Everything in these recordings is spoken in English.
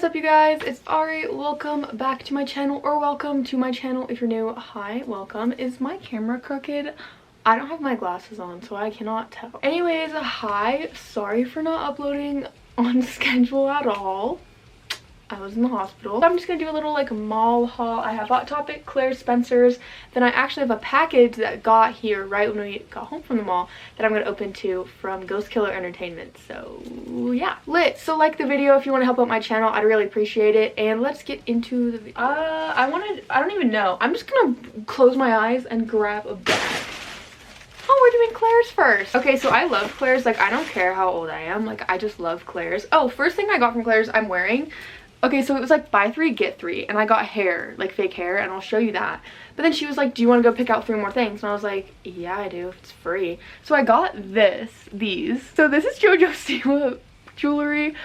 up, you guys? It's Ari. Welcome back to my channel, or welcome to my channel if you're new. Hi, welcome. Is my camera crooked? I don't have my glasses on, so I cannot tell. Anyways, hi. Sorry for not uploading on schedule at all. I was in the hospital. I'm just gonna do a little like mall haul. I have Hot Topic, Claire's, Spencer's. Then I actually have a package that got here right when we got home from the mall that I'm gonna open to from GhostKiller Entertainment. So yeah, lit. So like the video if you want to help out my channel, I'd really appreciate it. And let's get into the video. I don't even know. I'm just gonna close my eyes and grab a bag. Oh, we're doing Claire's first. Okay, so I love Claire's. Like, I don't care how old I am. Like, I just love Claire's. Oh, first thing I got from Claire's I'm wearing. Okay, so it was like buy 3 get 3, and I got hair, like fake hair, and I'll show you that. But then she was like, do you want to go pick out 3 more things? And I was like, yeah, I do. It's free. So I got these. So this is Jojo Siwa jewelry.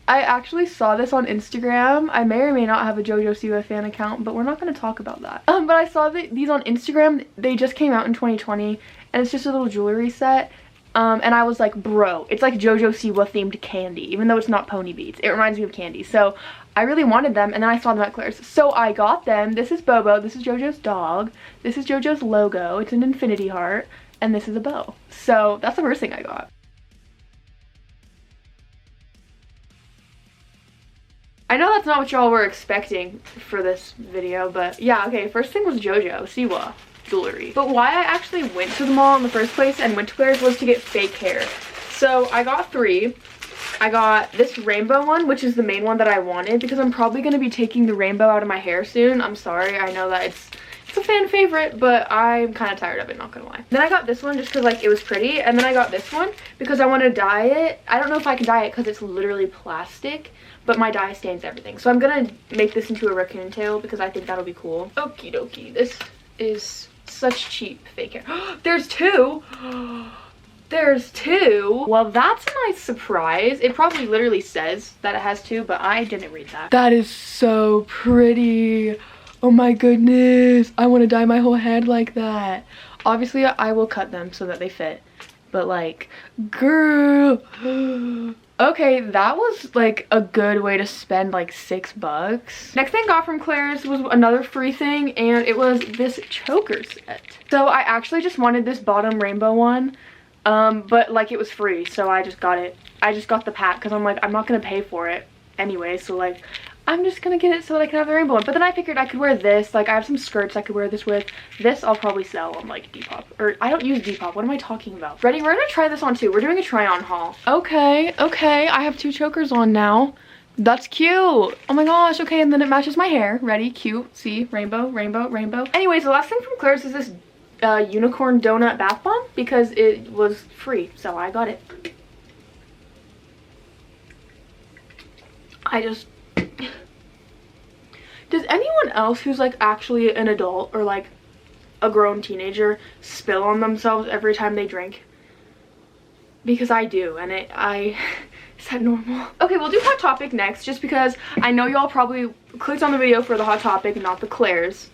I actually saw this on Instagram. I may or may not have a Jojo Siwa fan account, but we're not going to talk about that. But I saw these on Instagram. They just came out in 2020, and it's just a little jewelry set. And I was like, bro, it's like Jojo Siwa themed candy, even though it's not pony beads. It reminds me of candy. So I really wanted them, and then I saw them at Claire's. So I got them. This is Bobo. This is Jojo's dog. This is Jojo's logo. It's an infinity heart. And this is a bow. So that's the first thing I got. I know that's not what y'all were expecting for this video, but yeah, okay. First thing was Jojo Siwa jewelry. But why I actually went to the mall in the first place and went to Claire's was to get fake hair. So I got 3. I got this rainbow one, which is the main one that I wanted, because I'm probably going to be taking the rainbow out of my hair soon. I'm sorry, I know that it's a fan favorite, but I'm kind of tired of it, not gonna lie. Then I got this one just because like it was pretty, and then I got this one because I want to dye it. I don't know if I can dye it because it's literally plastic, but my dye stains everything. So I'm gonna make this into a raccoon tail because I think that'll be cool. Okie dokie. This is such cheap fake hair. There's 2. There's 2. Well, that's a nice surprise. It probably literally says that it has 2, but I didn't read that. That is so pretty. Oh my goodness. I want to dye my whole head like that. Obviously, I will cut them so that they fit. But like, girl. Okay, that was like a good way to spend like $6. Next thing I got from Claire's was another free thing, and it was this choker set. So I actually just wanted this bottom rainbow one, but like it was free, so I just got it. I just got the pack because I'm like, I'm not gonna pay for it anyway, so like I'm just gonna get it so that I can have the rainbow one. But then I figured I could wear this. Like, I have some skirts I could wear this with. This I'll probably sell on like Depop. Or I don't use Depop. What am I talking about? Ready? We're gonna try this on too. We're doing a try on haul. Okay, okay. I have 2 chokers on now. That's cute. Oh my gosh. Okay, and then it matches my hair. Ready? Cute. See? Rainbow, rainbow, rainbow. Anyways, the last thing from Claire's is this unicorn donut bath bomb because it was free. So I got it. Does anyone else who's like actually an adult or like a grown teenager spill on themselves every time they drink? Because I do, and is that normal? Okay, we'll do Hot Topic next just because I know y'all probably clicked on the video for the Hot Topic, not the Claire's.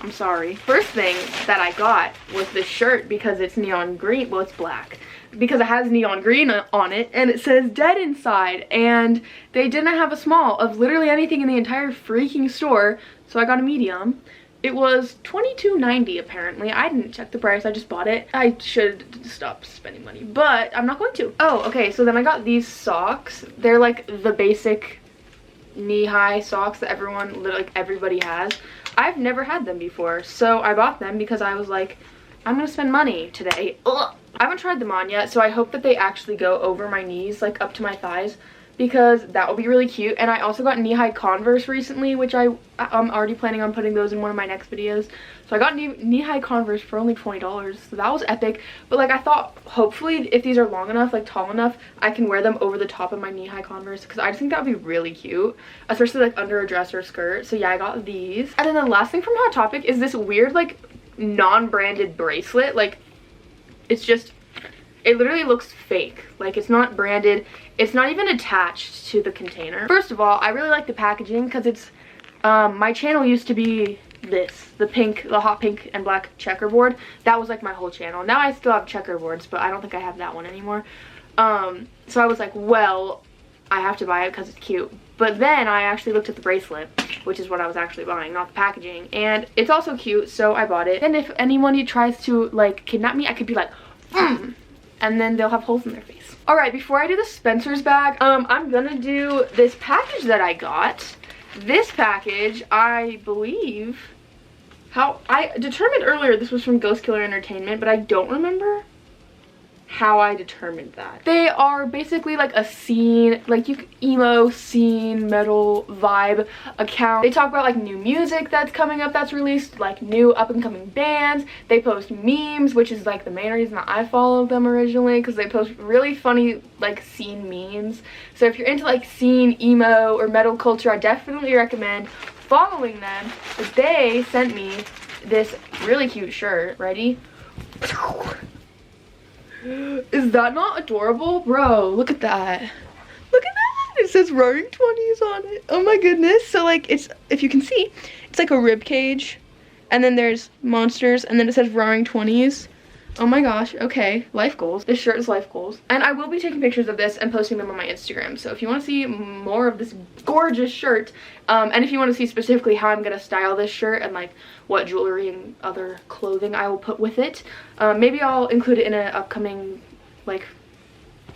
I'm sorry. First thing that I got was this shirt because it's neon green. Well, it's black. Because it has neon green on it, and it says dead inside, and they didn't have a small of literally anything in the entire freaking store, so I got a medium. It was $22.90 apparently. I didn't check the price, I just bought it. I should stop spending money, but I'm not going to. Oh, okay, so then I got these socks. They're like the basic knee-high socks that everybody has. I've never had them before, so I bought them because I was like, I'm gonna spend money today. Ugh. I haven't tried them on yet, so I hope that they actually go over my knees, like up to my thighs, because that will be really cute. And I also got knee-high Converse recently, which I'm already planning on putting those in one of my next videos. So I got knee-high Converse for only $20, so that was epic. But like, I thought hopefully if these are long enough, like tall enough, I can wear them over the top of my knee-high Converse, because I just think that would be really cute, especially like under a dress or skirt. So yeah, I got these. And then the last thing from Hot Topic is this weird like non-branded bracelet. Like, it's just, it literally looks fake. Like, it's not branded, it's not even attached to the container. First of all, I really like the packaging because it's my channel used to be the hot pink and black checkerboard. That was like my whole channel. Now I still have checkerboards, but I don't think I have that one anymore. So I was like, well, I have to buy it because it's cute. But then I actually looked at the bracelet, which is what I was actually buying, not the packaging, and it's also cute, so I bought it. And if anyone tries to like kidnap me, I could be like, and then they'll have holes in their face. All right, before I do the Spencer's bag, I'm gonna do this package that I got. This package, I believe, how I determined earlier this was from GhostKiller Entertainment, but I don't remember how I determined that. They are basically like a scene, like emo scene metal vibe account. They talk about like new music that's coming up that's released, like new up and coming bands. They post memes, which is like the main reason that I followed them originally, because they post really funny like scene memes. So if you're into like scene emo or metal culture, I definitely recommend following them. But they sent me this really cute shirt. Ready? Is that not adorable? Bro, look at that. Look at that. It says Roaring 20s on it. Oh my goodness. So like it's, if you can see, it's like a rib cage, and then there's monsters, and then it says Roaring 20s. Oh my gosh. Okay, life goals. This shirt is life goals. And I will be taking pictures of this and posting them on my Instagram. So if you want to see more of this gorgeous shirt, and if you want to see specifically how I'm gonna style this shirt and like what jewelry and other clothing I will put with it, maybe I'll include it in an upcoming like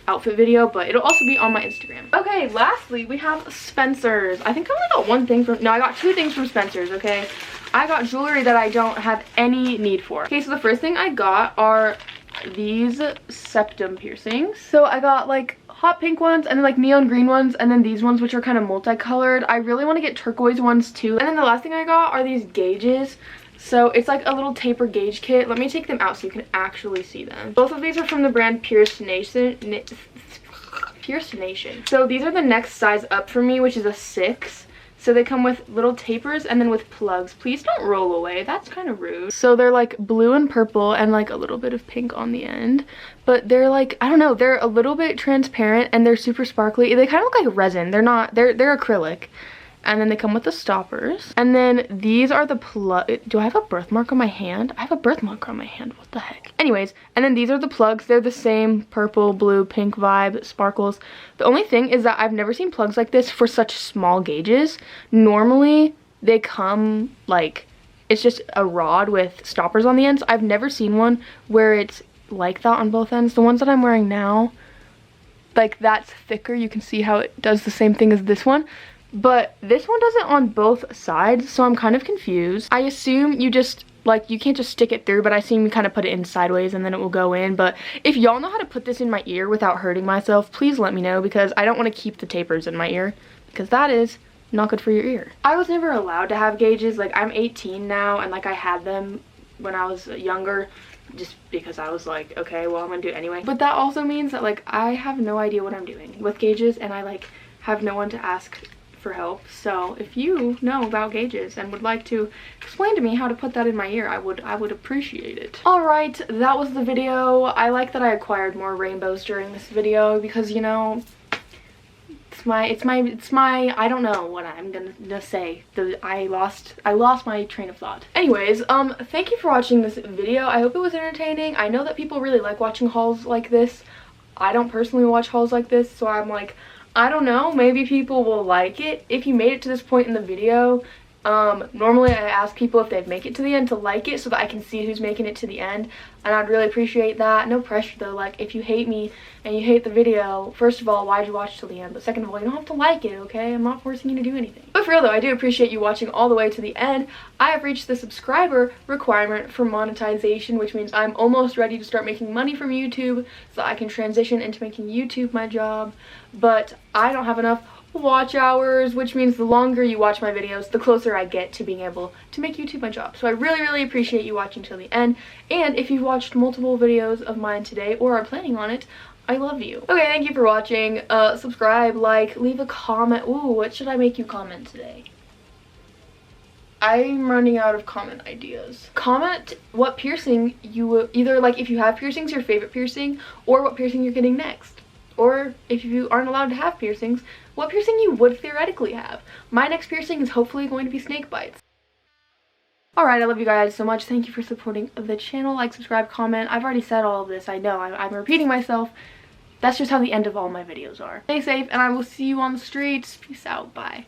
outfit video, but it'll also be on my Instagram. Okay, lastly we have Spencer's. I think I only got one thing from, no, I got two things from Spencer's. Okay, I got jewelry that I don't have any need for. Okay, so the first thing I got are these septum piercings. So I got like hot pink ones, and then like neon green ones, and then these ones which are kind of multicolored. I really want to get turquoise ones too. And then the last thing I got are these gauges. So it's like a little taper gauge kit. Let me take them out so you can actually see them. Both of these are from the brand Pierce Nation. So these are the next size up for me, which is a 6. So they come with little tapers and then with plugs. Please don't roll away. That's kind of rude. So they're like blue and purple and like a little bit of pink on the end. But they're like, I don't know, they're a little bit transparent and they're super sparkly. They kind of look like resin. They're not, they're acrylic. And then they come with the stoppers. And then these are the plug. Do I have a birthmark on my hand? I have a birthmark on my hand. What the heck? Anyways, and then these are the plugs. They're the same purple, blue, pink vibe, sparkles. The only thing is that I've never seen plugs like this for such small gauges. Normally, they come like, it's just a rod with stoppers on the ends. I've never seen one where it's like that on both ends. The ones that I'm wearing now, like that's thicker. You can see how it does the same thing as this one. But this one does it on both sides, so I'm kind of confused. I assume you just, like, you can't just stick it through, but I assume you kind of put it in sideways and then it will go in. But if y'all know how to put this in my ear without hurting myself, please let me know, because I don't want to keep the tapers in my ear, because that is not good for your ear. I was never allowed to have gauges. Like, I'm 18 now, and like I had them when I was younger, just because I was like, okay, well, I'm gonna do it anyway. But that also means that like I have no idea what I'm doing with gauges, and I like have no one to ask for help. So if you know about gauges and would like to explain to me how to put that in my ear, I would appreciate it. All right, that was the video. I like that I acquired more rainbows during this video, because you know, it's my I don't know what I'm gonna say. I lost my train of thought. Anyways, thank you for watching this video. I hope it was entertaining. I know that people really like watching hauls like this. I don't personally watch hauls like this, so I'm like, I don't know, maybe people will like it. If you made it to this point in the video, normally I ask people if they'd make it to the end to like it so that I can see who's making it to the end, and I'd really appreciate that. No pressure though. Like, if you hate me and you hate the video, first of all, why'd you watch till the end? But second of all, you don't have to like it, okay? I'm not forcing you to do anything. But for real though, I do appreciate you watching all the way to the end. I have reached the subscriber requirement for monetization, which means I'm almost ready to start making money from YouTube so I can transition into making YouTube my job. But I don't have enough watch hours, which means the longer you watch my videos, the closer I get to being able to make YouTube my job. So I really appreciate you watching till the end. And if you've watched multiple videos of mine today or are planning on it, I love you. Okay, thank you for watching. Subscribe, like, leave a comment. Ooh, what should I make you comment today? I'm running out of comment ideas. Comment what piercing you either, like, if you have piercings, your favorite piercing, or what piercing you're getting next. Or if you aren't allowed to have piercings, what piercing you would theoretically have. My next piercing is hopefully going to be snake bites. Alright, I love you guys so much. Thank you for supporting the channel. Like, subscribe, comment. I've already said all of this. I know. I'm repeating myself. That's just how the end of all my videos are. Stay safe, and I will see you on the streets. Peace out. Bye.